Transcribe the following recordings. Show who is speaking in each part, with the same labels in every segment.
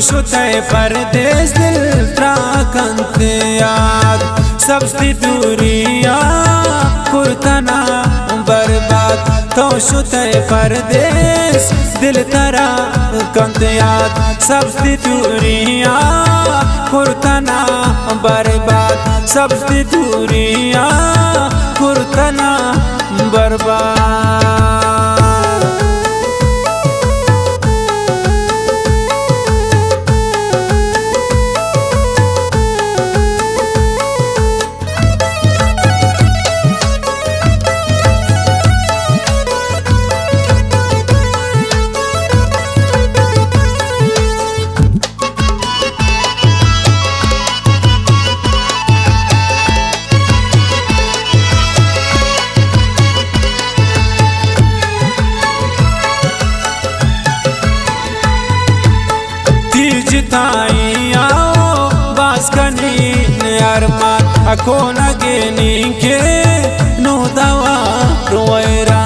Speaker 1: शुते परदेस दिल त्राकंत याद सबसे दूरिया कुर्तना बर्बाद तो शुते परदेस दिल तरा कंत याद सबसे दूरिया कुर्तना बर्बाद सबसे दूरिया कुर्तना बर्बाद। जिताई आओ बास्कनी अरमान अको नगेनी के नो दवा रोएरा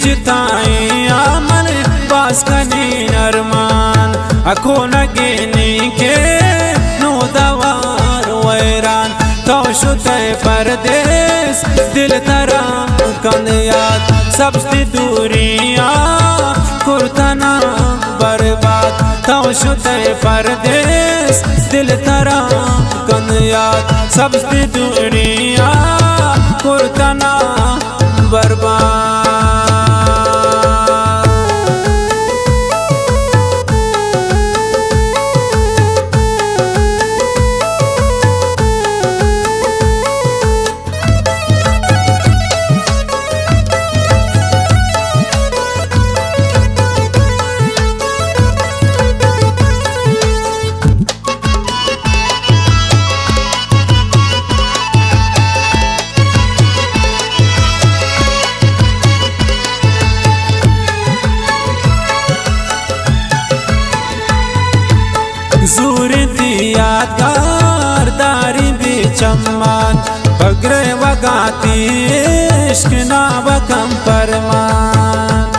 Speaker 1: जिताई आमन बास्कनी अरमान अको नगेनी के नो दवा रोएरान तो शुते परदेस दिल तरा कंद याद सबसे दूरिया कुर्तना बर्बाद तो शुते परदेस दिल तरा कंद याद सबसे दूरिया कुर्तना बर्बाद। सूरती यादगार दारी बेचम्मान बगरे वगाती इश्क ना बकम परमान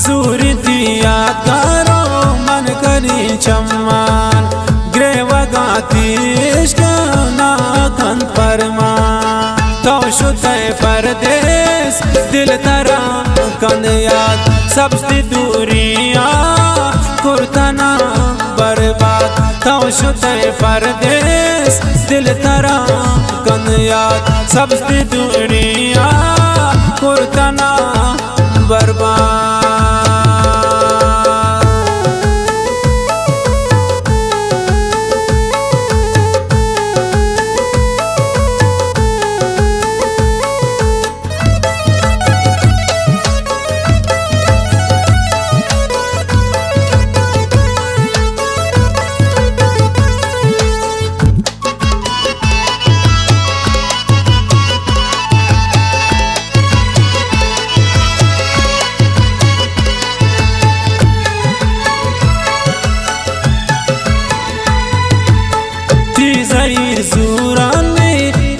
Speaker 1: सूरती यादगारों मन करी चम्मान ग्रे वगाती इश्क ना बकम परमान तो शुते परदेस दिल तरा कंद याद सबसे दूरिया कुर्तना बर्बाद तो शुते परदेस दिल तरा कंद याद सबसे दूरिया कुर्तना बर्बाद।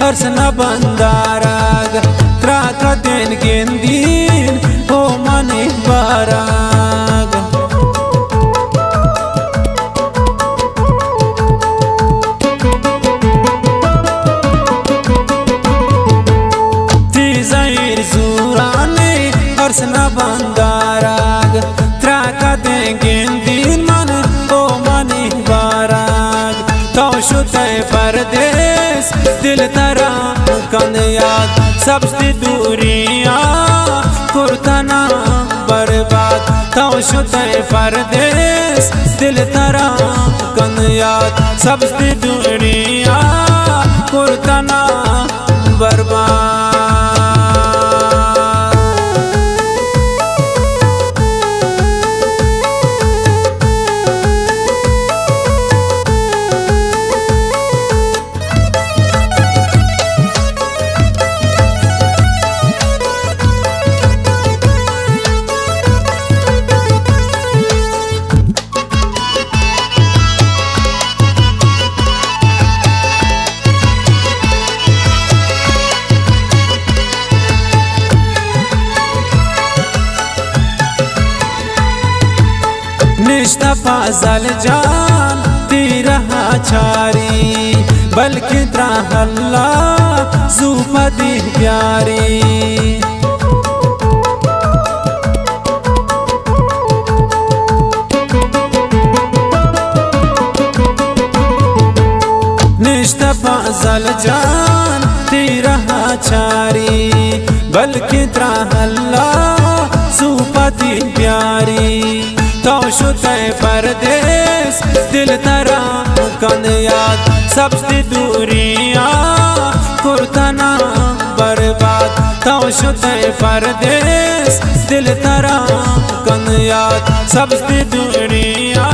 Speaker 1: हर्षना बंदाराग त्राका दिन गेंदीन हो मने बाराग तीजाइर जुराने हर्षना बंदाराग त्राका दिन गेंदीन मन हो मने बाराग तो शुते परदेस दिल तरा कंद याद सबसे दूरिया कुर्तना बर्बाद तो शुते परदेस दिल तरा कंद याद सबसे दूरिया कुर्तना बर्बाद। निश्ता जल जान तेरा चारी बल्कि त्रहल्ला जुपदी प्यारी निश्ता जल जान तेरा चारी बल्कि त्रहल्ला जुपदी प्यारी तो शुते परदेस दिल तरा कन याद सबसे दूरिया कुर्तना बर्बाद तो शुते परदेस दिल तरा कन याद सबसे दूरिया